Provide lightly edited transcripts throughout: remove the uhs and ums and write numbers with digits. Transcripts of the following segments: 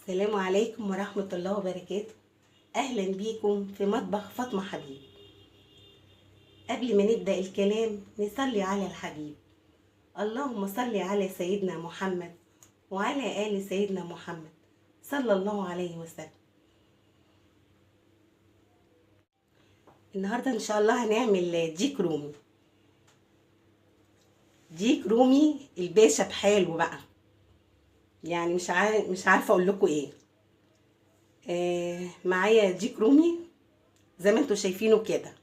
السلام عليكم ورحمة الله وبركاته. أهلا بيكم في مطبخ فاطمة حبيب. قبل ما نبدأ الكلام نصلي على الحبيب. اللهم صل على سيدنا محمد وعلى آل سيدنا محمد صلى الله عليه وسلم. النهاردة إن شاء الله هنعمل ديك رومي. ديك رومي الباشا بحاله بقى، يعني مش عارفة أقول لكم إيه. معايا ديك رومي زي ما انتوا شايفينه كده،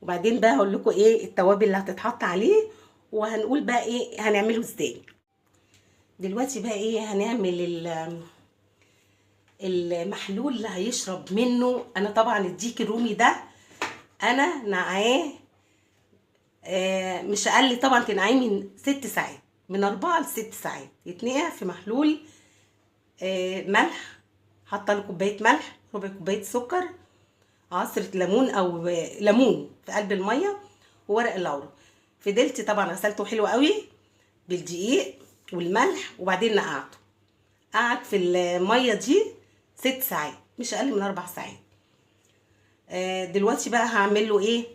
وبعدين بقى هقول لكم ايه التوابل اللي هتتحط عليه، وهنقول بقى ايه هنعمله ازاي. دلوقتي بقى ايه هنعمل المحلول اللي هيشرب منه. انا طبعا الديك الرومي ده انا نقعاه مش اقل، طبعا تنقعيه من 6 ساعات، من 4 ل6 ساعات يتنقع في محلول ملح. حاطه له كوبايه ملح، ربع كوبايه سكر، عصرة ليمون او ليمون في قلب الميه، وورق اللورا. فضلت طبعا غسلته حلو قوي بالدقيق والملح، وبعدين نقعته. قعد في الميه دي 6 ساعات، مش اقل من 4 ساعات. دلوقتي بقى هعمل له ايه،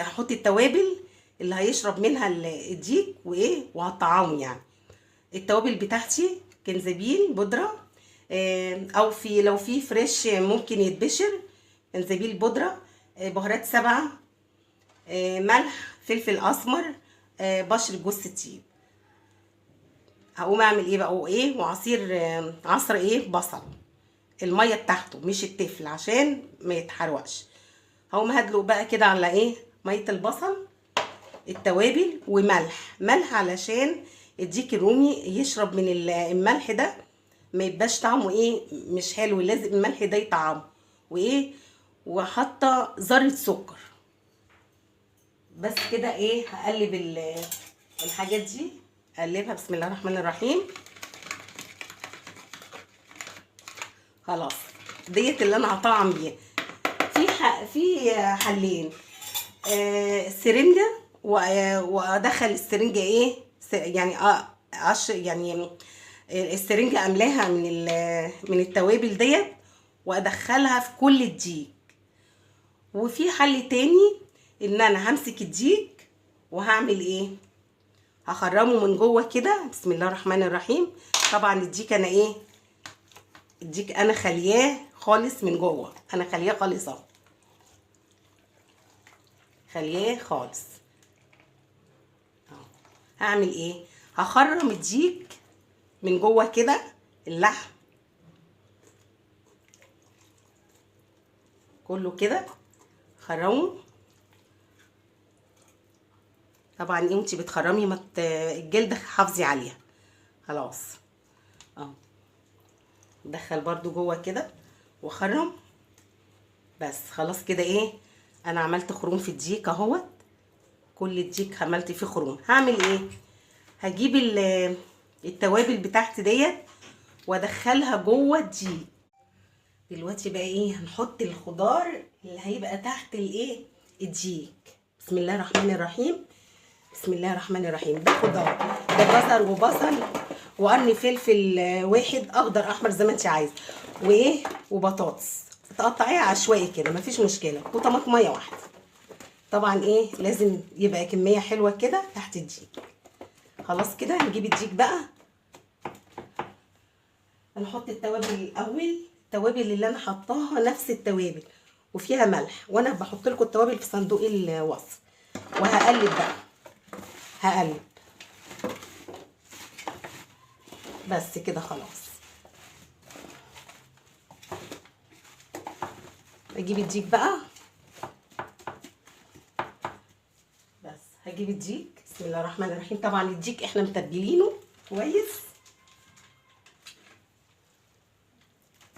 هحط التوابل اللي هيشرب منها الديك وايه، وهطعمه. يعني التوابل بتاعتي جنزبيل بودره، او لو في فريش ممكن يتبشر، جنزبيل بودره، بهارات سبعه، ملح، فلفل اسمر، بشر جوز الطيب. هقوم اعمل ايه بقى وايه، وعصير عصر ايه بصل، الميه بتاعته مش التفل عشان ما يتحرقش. هقوم هدلق بقى كده على ايه ميه البصل، التوابل وملح علشان الديك الرومي يشرب من الملح ده، ما يبقاش طعمه ايه مش حلو، لازم الملح ده يطعمه وايه. وحاطه ذره سكر بس كده. ايه هقلب الحاجات دي، اقلبها بسم الله الرحمن الرحيم. خلاص ديت اللي انا هطعم بيها. في حلين، سرنجه، وادخل السرنجه ايه يعني يعني السرنجه املاها من التوابل ديت، وادخلها في كل الديك. وفي حل تاني ان انا همسك الديك وهعمل ايه، هخرمه من جوه كده بسم الله الرحمن الرحيم. طبعا الديك انا ايه، الديك انا خلياه خالص من جوه، انا خلياه خالص اهو، خلياه خالص اهو. هعمل ايه، هخرم الديك من جوه كده، اللحم كله كده خرمه. طبعا انتي بتخرمي الجلد حافظي عليها. خلاص اهو، دخل برضو جوه كده وخرم. بس خلاص كده ايه، انا عملت خروم في الديك اهوت، كل الديك عملت فيه خروم. هعمل ايه، هجيب التوابل بتاعتي ديت وادخلها جوه الديك. دلوقتي بقى ايه هنحط الخضار اللي هيبقى تحت الايه الديك. بسم الله الرحمن الرحيم، بسم الله الرحمن الرحيم. ده خضار، ده جزر وبصل وقرن فلفل واحد اخضر احمر زي ما انت عايزه، وايه وبطاطس تقطعيها عشوائي كده مفيش مشكله، وطماطميه واحده. طبعا ايه لازم يبقى كميه حلوه كده تحت الديك. خلاص كده نجيب الديك بقى، هنحط التوابل الاول. التوابل اللي انا حطاها نفس التوابل وفيها ملح، وانا بحط لكم التوابل في صندوق الوصف. وهقلب بقى، هقلب بس كده خلاص. اجيب الديك بقى، بس هجيب الديك بسم الله الرحمن الرحيم. طبعا الديك احنا متبلينه كويس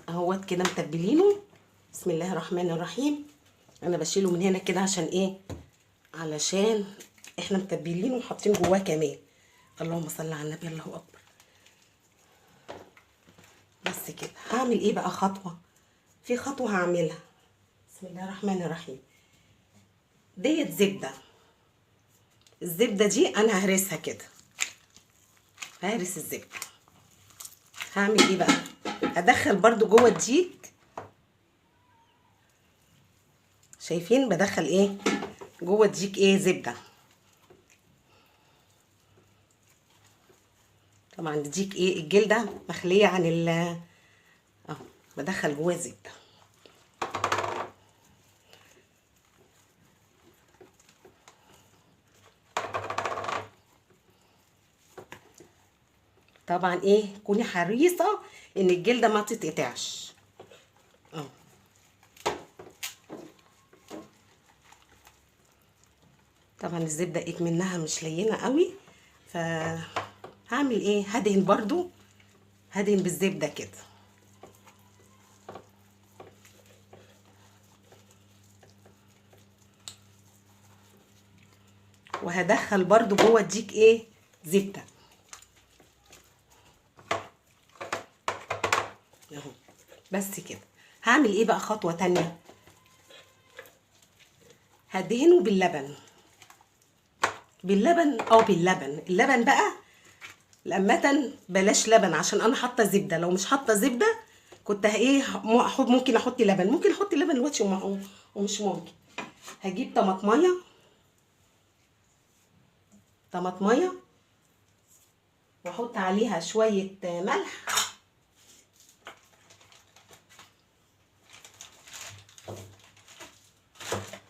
اهوت كده، متبلينه بسم الله الرحمن الرحيم. انا بشيله من هنا كده عشان ايه، علشان احنا متبلينه وحاطين جواه كمان. اللهم صل على النبي، الله اكبر. بس كده هعمل ايه بقى، في خطوه هعملها. بسم الله الرحمن الرحيم. ديت زبده، الزبده دي انا ههرسها كده، ههرس الزبده. هعمل ايه بقى؟ هدخل برضو جوه الديك. شايفين بدخل ايه جوه الديك؟ ايه؟ زبده. طبعا الديك ايه الجلده مخليه عن اهو بدخل جوه زبده. طبعا ايه كوني حريصه ان الجلده ما تتقطعش اهو. طبعا الزبده ايه منها مش لينه قوي، فهعمل ايه؟ هدهن برضو، هدهن بالزبده كده. وهدخل برضو جوه الديك ايه زبده اهو. بس كده. هعمل ايه بقى خطوه تانية؟ هدهنه باللبن، باللبن او باللبن. اللبن بقى لأمة بلاش لبن عشان انا حاطه زبده. لو مش حاطه زبده كنت ايه ممكن احط لبن، ممكن احط لبن دلوقتي ومش ممكن. هجيب طماطميه، طماطميه واحط عليها شويه ملح.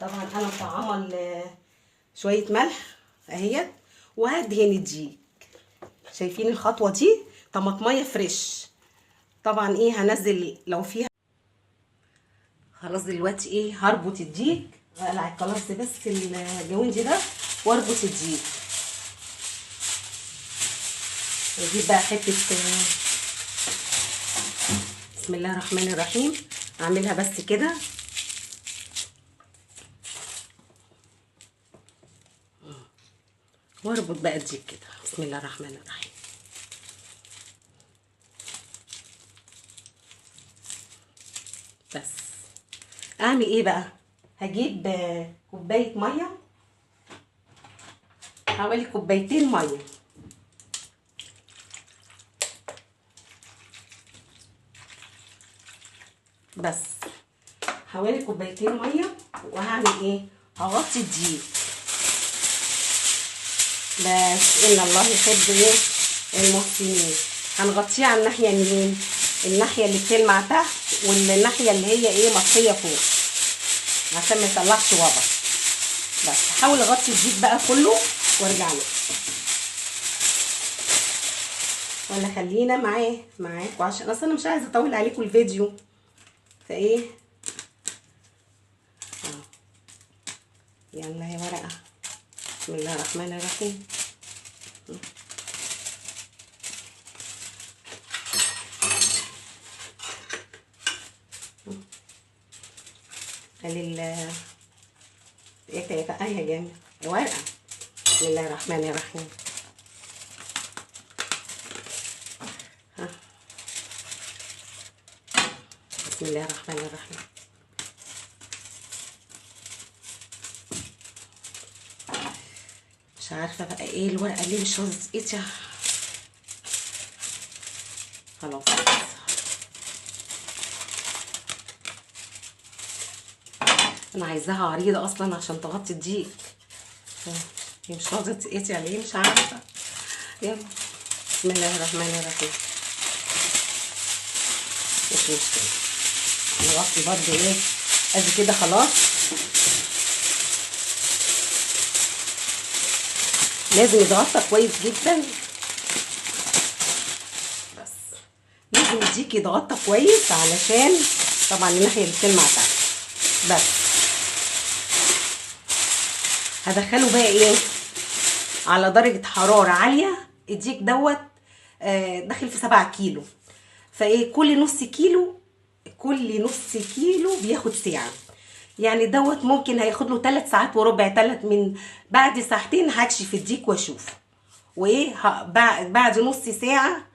طبعا انا مطعمه شويه ملح اهيت. وهدهن الديك. شايفين الخطوه دي؟ طماطميه فريش. طبعا ايه هنزل لو فيها. خلاص دلوقتي ايه هربط الديك، هقلع الكلاس بس الجوينج ده واربط الديك. اجيب بقى حته بسم الله الرحمن الرحيم، اعملها بس كده واربط بقى الديك كده. بسم الله الرحمن الرحيم. بس اعمل ايه بقى؟ هجيب كوبايه ميه، حوالي كوبايتين ميه. بس حوالي كوبايتين ميه. وهعمل ايه؟ هغطي الديك. بس ان الله يحب ايه المحسنين. هنغطيه على الناحيه اليمين، الناحيه اللي بتلمع تحت، والناحيه اللي هي ايه مطفيه فوق عشان ما يطلعش وبر. بس هحاول اغطي الديك بقى كله وارجع لكم، ولا خلينا معاكم عشان اصلا انا مش عايزه اطول عليكم الفيديو. فايه يلا يا ورقه. بسم الله الرحمن الرحيم. ايه بقى يا جامد ورقه. بسم الله الرحمن الرحيم. بسم الله الرحمن الرحيم. مش عارفه بقى ايه الورقه اللي مش راضيه تتقطع. خلاص انا عايزاها عريضه اصلا عشان تغطي الديك. هي مش راضيه تتقطع ليه مش عارفه. يلا بسم الله الرحمن الرحيم. مش مشكله نغطي برضو ايه قد كده. خلاص لازم يتغطى كويس جدا. بس لازم الديك يتغطى كويس علشان طبعا الناحيه اللي بتلمع تحت. بس هدخله بقى ايه على درجه حراره عاليه. الديك دوت داخل في 7 كيلو. فايه كل نص كيلو بياخد ساعه. يعني دوت ممكن هياخد له 3 ساعات وربع. من بعد ساعتين هكشف الديك واشوف. وايه بعد نص ساعه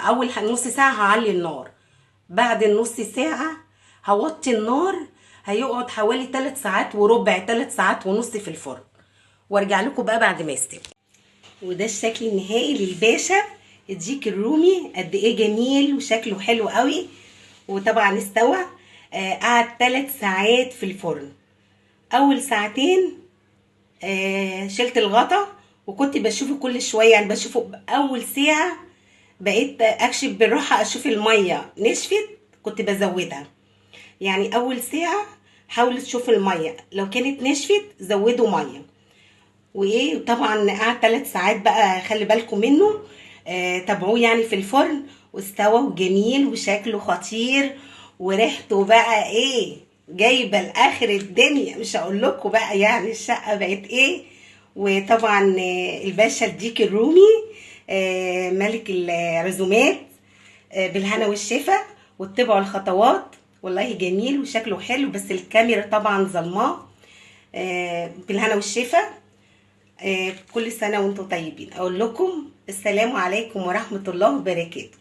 اول نص ساعه هعلي النار. بعد النص ساعه هوطي النار. هيقعد حوالي 3 ساعات وربع، 3 ساعات ونص في الفرن. وارجع لكم بقى بعد ما يستوي. وده الشكل النهائي للباشا الديك الرومي قد ايه جميل وشكله حلو قوي. وطبعا استوى. قعد 3 ساعات في الفرن. اول ساعتين شلت الغطا وكنت بشوفه كل شويه، يعني بشوفه اول ساعه بقيت اكشف بالراحه اشوف الميه نشفت كنت بزودها. يعني اول ساعه حاولت تشوف الميه، لو كانت نشفت زودوا ميه. وايه طبعا قعد 3 ساعات بقى، خلي بالكم منه. تابعوه يعني في الفرن، واستوى وجميل وشكله خطير وريحته بقى ايه جايبه لاخر الدنيا. مش هقول لكم بقى يعني الشقه بقت ايه. وطبعا الباشا الديك الرومي ملك العزومات. بالهنا والشفا، واتبعوا الخطوات. والله جميل وشكله حلو، بس الكاميرا طبعا ظلماه. بالهنا والشفا. كل سنة وانتم طيبين. اقول لكم السلام عليكم ورحمة الله وبركاته.